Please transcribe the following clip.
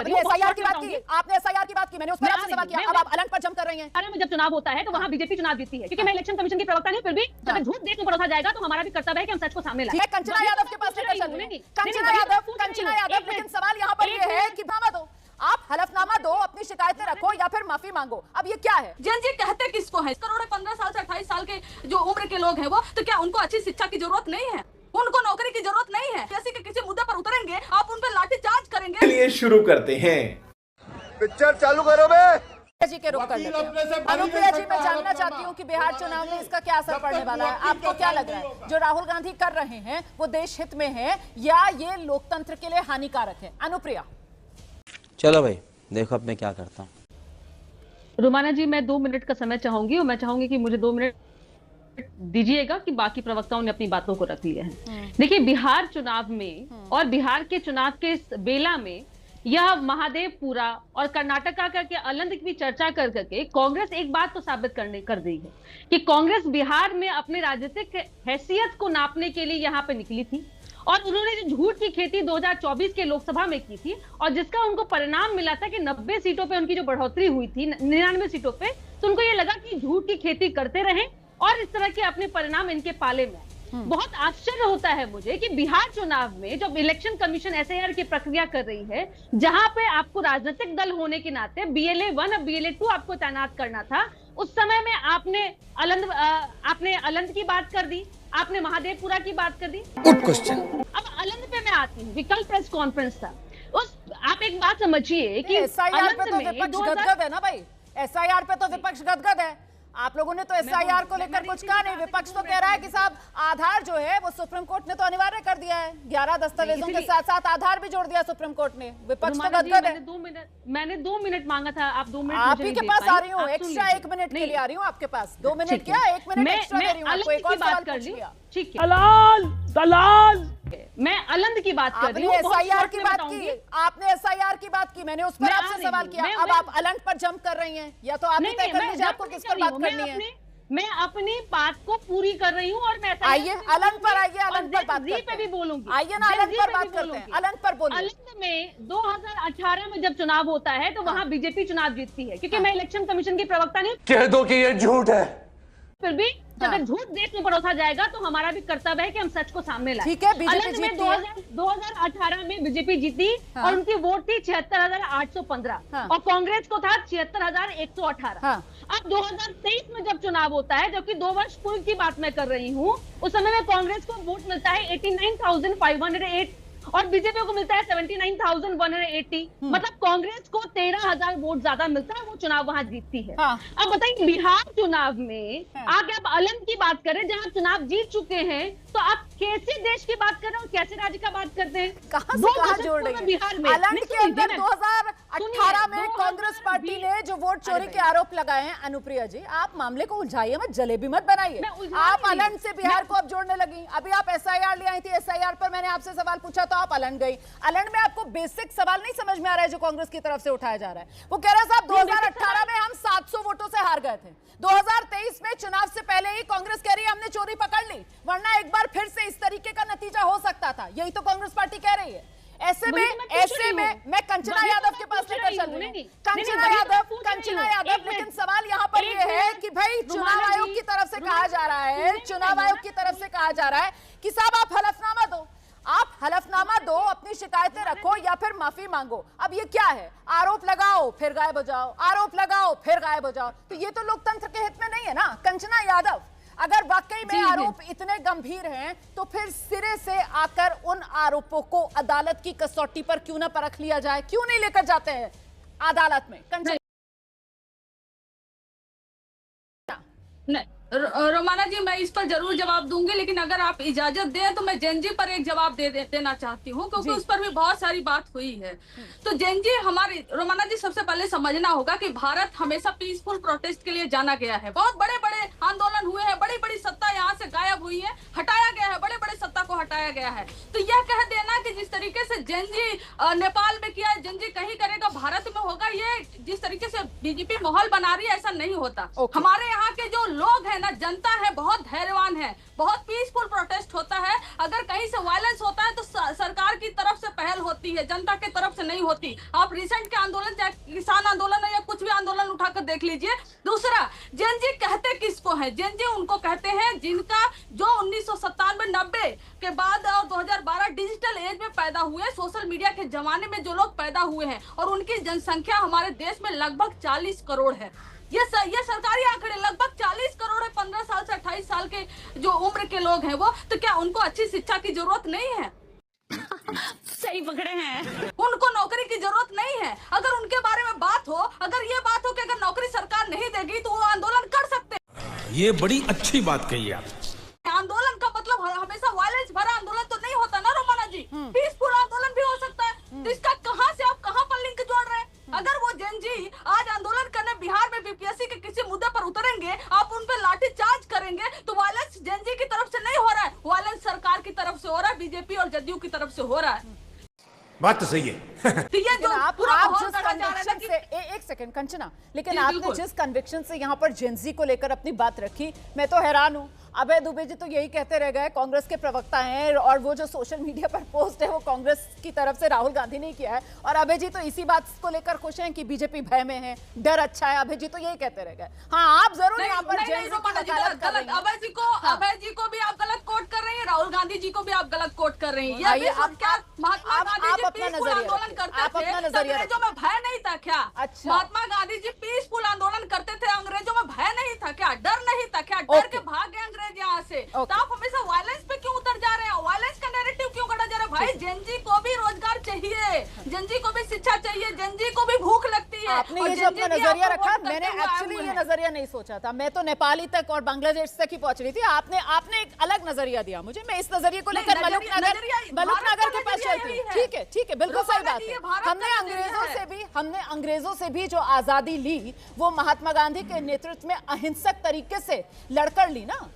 कर रही हूँ। एसआईआर की बात की, आपने एसआईआर की बात की, मैंने उस पर आपसे सवाल किया, अब आप अलंग पर जंप कर रही हैं। में जब चुनाव होता है तो वहाँ बीजेपी चुनाव जीतती है, क्योंकि मैं इलेक्शन कमीशन की प्रवक्ता नहीं, फिर भी जब झूठ देश में परोसा जाएगा तो हमारा भी कर्तव्य है कि हम सच को सामने लाएं। कंचना यादव के पास लेकर चल रही हैं। कंचना यादव, लेकिन सवाल यहाँ पर ये है कि दो आप हलफनामा दो, अपनी शिकायतें रखो या फिर माफी मांगो, अब ये क्या है? जन जी कहते किसको है? करोड़ 15 साल से 28 साल के जो उम्र के लोग हैं वो, तो क्या उनको अच्छी शिक्षा की जरूरत नहीं है? उनको नौकरी की जरूरत नहीं है? किसी के किसी मुद्दे पर उतरेंगे, आप उन पर लाठीचार्ज करेंगे। चलिए शुरू करते हैं, पिक्चर चालू करो बे। जी के रुक कर लेते हैं। अनुप्रिया जी, मैं जानना चाहती हूँ कि बिहार चुनाव में इसका क्या असर पड़ने वाला है? आपको क्या लग रहा है जो राहुल गांधी कर रहे हैं वो देश हित में है या ये लोकतंत्र के लिए हानिकारक है? अनुप्रिया। चलो भाई देखो अब मैं क्या करता हूँ। रुमाना जी, मैं 2 मिनट का समय चाहूंगी और मैं चाहूंगी कि मुझे 2 मिनट दीजिएगा कि बाकी प्रवक्ताओं ने अपनी बातों को रख लिया है। देखिए, बिहार चुनाव में और बिहार के चुनाव के इस बेला में यह महादेवपुरा और कर्नाटका का के अलंद की भी चर्चा कर करके कांग्रेस एक बात तो साबित कर दी है कि कांग्रेस बिहार में अपने राजनीतिक हैसियत को नापने के लिए यहाँ पे निकली थी और उन्होंने जो झूठ की खेती 2024 के लोकसभा में की थी और जिसका उनको परिणाम मिला था कि 90 सीटों पे उनकी जो बढ़ोतरी हुई थी 99 सीटों पे, तो उनको ये लगा कि झूठ की खेती करते रहें और इस तरह के अपने परिणाम इनके पाले में। बहुत आश्चर्य होता है मुझे कि बिहार चुनाव में जब इलेक्शन कमीशन एसआईआर की प्रक्रिया कर रही है, जहां पे आपको राजनीतिक दल होने के नाते BLA 1 और BLA 2 आपको तैनात करना था, उस समय में आपने अलंद की बात कर दी, आपने महादेवपुरा की बात कर दी। Good question. अब अलंद पे मैं आती हूँ, विकल्प प्रेस कॉन्फ्रेंस था आप एक बात समझिए कि एसआईआर पे तो विपक्ष गदगद है ना भाई, एसआईआर पे तो विपक्ष गदगद है। आप लोगों ने तो एसआईआर को लेकर कुछ कहा नहीं, विपक्ष तो कह रहा है कि साहब आधार जो है वो सुप्रीम कोर्ट ने तो अनिवार्य कर दिया है, 11 दस्तावेजों के साथ साथ आधार भी जोड़ दिया सुप्रीम कोर्ट ने। विपक्ष तो गदगद है। मैंने 2 मिनट मांगा था, आप 2 मिनट आप ही के पास आ रही हूँ, एक्स्ट्रा 1 मिनट के लिए आ रही हूँ आपके पास। 2 मिनट क्या, 1 मिनट एक्स्ट्रा दे रही हूँ आपको। एक और सवाल पूछ लिया, ठीक है। दलाल मैं अलंद की बात कर रही हूँ। एसआईआर की बात की, आपने एसआईआर की बात की, मैंने उस पर आपसे सवाल किया, अब आप अलंद पर जंप कर रही हैं, या तो आप ही तय कर लीजिए आपको किस पर बात करनी है। मैं अपनी बात को पूरी कर रही हूँ और मैं आइए अलंद पर, आइए अलंद पर बात करते हैं। भी बोलूंगी, आइए ना अलंद पर बात करते हैं, अलंद पर बोलिए। अलंद में 2018 में जब चुनाव होता है तो वहाँ बीजेपी चुनाव जीतती है, क्योंकि मैं इलेक्शन कमीशन की प्रवक्ता नहीं। कह दो कि ये झूठ है, फिर भी अगर झूठ देश में परोसा जाएगा तो हमारा भी कर्तव्य है कि हम सच को सामने लाएं। ठीक है, बीजेपी में 2018 में बीजेपी जीती और उनकी वोट थी 76,815 और कांग्रेस को था 76,118। अब 2023 में जब चुनाव होता है, जबकि 2 वर्ष पूर्व की बात मैं कर रही हूँ, उस समय में कांग्रेस को वोट मिलता है 89,508 और बीजेपी को मिलता है 79,180। मतलब कांग्रेस को 13,000 वोट ज्यादा मिलता है, वो चुनाव वहां जीतती है। अब बताइए, बिहार चुनाव में आगे आप अलंद की बात करें जहां चुनाव जीत चुके हैं, तो आप कैसे देश की बात कर रहे हैं और कैसे राज्य का बात करते हैं? कहां से कहां जोड़ रहे हैं? बिहार में अलंद के अंदर 2018 में कांग्रेस पार्टी ने जो वोट चोरी के आरोप लगाए हैं, अनुप्रिया जी आप मामले को उलझाइए मत, जलेबी मत बनाइए। आप अलंद से बिहार को अब जोड़ने लगी। अभी आप एसआईआर ले आई थी, एसआईआर पर मैंने आपसे सवाल पूछा तो आप अलंद गई। अलंद में आपको बेसिक सवाल नहीं समझ में आ रहा है जो कांग्रेस की तरफ से उठाया जा रहा है? वो कह रहा है साहब 2018 में हम 700 वोटों से हार गए थे, 2023 में चुनाव से पहले ही कांग्रेस कह रही है हमने चोरी पकड़ ली, वरना एक बार फिर से इस तरीके का नतीजा हो सकता था। यही तो कांग्रेस पार्टी कह रही है। ऐसे में मैं कंचना यादव के पास लेकर चल रही हूँ। कंचना यादव, लेकिन सवाल यहाँ पर ये है कि भाई चुनाव आयोग की तरफ से कहा जा रहा है, चुनाव आयोग की तरफ से कहा जा रहा है कि साहब आप हलफनामा दो, आप हलफनामा दो, अपनी शिकायतें रखो या फिर माफी मांगो। अब ये क्या है? आरोप लगाओ फिर गायब हो जाओ, आरोप लगाओ फिर गायब हो जाओ, तो ये तो लोकतंत्र के हित में नहीं है ना। कंचना यादव, अगर वाकई में आरोप इतने गंभीर हैं तो फिर सिरे से आकर उन आरोपों को अदालत की कसौटी पर क्यों ना परख लिया जाए? क्यों नहीं लेकर जाते हैं अदालत में? रोमाना जी, मैं इस पर जरूर जवाब दूंगी, लेकिन अगर आप इजाजत दें तो मैं जेनजी पर एक जवाब देना चाहती हूँ, क्योंकि उस पर भी बहुत सारी बात हुई है। तो जेनजी हमारी, रोमाना जी सबसे पहले समझना होगा कि भारत हमेशा पीसफुल प्रोटेस्ट के लिए जाना गया है। बहुत बड़े बड़े आंदोलन हुए हैं, बड़ी बड़ी सत्ता यहाँ से गायब हुई है, हटाया गया है, बड़े बड़े सत्ता को हटाया गया है। तो यह कह देना कि जिस तरीके से जेनजी नेपाल में किया, जेनजी कहीं करेगा भारत में होगा, ये जिस तरीके से बीजेपी माहौल बना रही है ऐसा नहीं होता। हमारे यहाँ के जो लोग हैं ना, जनता है, बहुत धैर्यवान है, बहुत पीसफुल प्रोटेस्ट होता है। अगर कहीं से वायलेंस होता है तो सरकार की तरफ से पहल होती है, जनता की तरफ से नहीं होती। आप रिसेंट के आंदोलन, चाहे किसान आंदोलन है या कुछ भी आंदोलन उठाकर देख लीजिए। दूसरा, जेन जी कहते किसको है? जेन जी उनको कहते हैं जिनका जो 1997-90 के बाद और 2012 डिजिटल एज में पैदा हुए, सोशल मीडिया के जमाने में जो लोग पैदा हुए हैं, और उनकी जनसंख्या हमारे देश में लगभग 40 करोड़ है। ये सरकारी आंकड़े, लगभग 40 करोड़ है 15 साल से 28 साल के जो उम्र के लोग हैं वो। तो क्या उनको अच्छी शिक्षा की जरूरत नहीं है? सही पकड़े हैं। उनको नौकरी की जरूरत नहीं है। अगर उनके बारे में बात हो, अगर ये बात हो कि अगर नौकरी सरकार नहीं देगी तो वो आंदोलन कर सकते हैं। ये बड़ी अच्छी बात कही आप। आंदोलन का मतलब हमेशा वायलेंस भरा आंदोलन तो नहीं होता ना रोमाना जी, पीसफुल आंदोलन भी हो सकता है। तो इसका कहां से आप कहां पर लिंक जोड़ रहे हैं? अगर वो जेन जी आज आंदोलन करने बिहार में बीपीएससी के किसी मुद्दे पर उतरेंगे, आप उन पर लाठी चार्ज करेंगे, तो वायलेंस जेन जी की तरफ से नहीं हो रहा है, वायलेंस सरकार की तरफ से हो रहा है, बीजेपी और जदयू की तरफ से हो रहा है। बात तो सही है। तो ये जो आप जिस कन्विक्शन से एक सेकंड कंचना, लेकिन आपने जिस कन्विक्शन से यहाँ पर जेनजी को लेकर अपनी बात रखी, मैं तो हैरान हूँ। अभय दुबे जी तो यही कहते रह गए, कांग्रेस के प्रवक्ता हैं, और वो जो सोशल मीडिया पर पोस्ट है वो कांग्रेस की तरफ से राहुल गांधी ने किया है, और अभय जी तो इसी बात को लेकर खुश हैं कि बीजेपी भय में है, डर अच्छा है। अभय जी तो यही कहते रह गए। हाँ, आप जरूर यहाँ पर अभय जी को भी आप गलत कोट कर रही हैं, राहुल गांधी जी को भी आप गलत कोट कर रही हैं। महात्मा गांधी जी पीसफुल आंदोलन करते थे, अंग्रेजों में भय नहीं था क्या? महात्मा गांधी जी पीसफुल आंदोलन करते थे, अंग्रेजों में भय नहीं था क्या? डर नहीं था क्या? डर के भाग गए यहाँ से। तो आप हमेशा वायलेंस पे क्यों उतर जा रहे हैं? वायलेंस का नैरेटिव क्यों गढ़ा जा रहा है? भाई जेनजी को भी रोजगार चाहिए, जेनजी को भी शिक्षा चाहिए, जेनजी को भी भूख लगती है। आपने ये जो अपना नजरिया रखा, मैंने एक्चुअली ये नजरिया नहीं सोचा था। मैं तो नेपाली तक और बांग्लादेश तक ही पहुंच रही थी। आपने एक अलग नजरिया दिया मुझे। मैं इस नजरिए को लेकर मलुकनगर के पास चलती हूँ। ठीक है, बिल्कुल सही बात है। हमने अंग्रेजों से भी जो आजादी ली वो महात्मा गांधी के नेतृत्व में अहिंसक तरीके से लड़कर ली ना।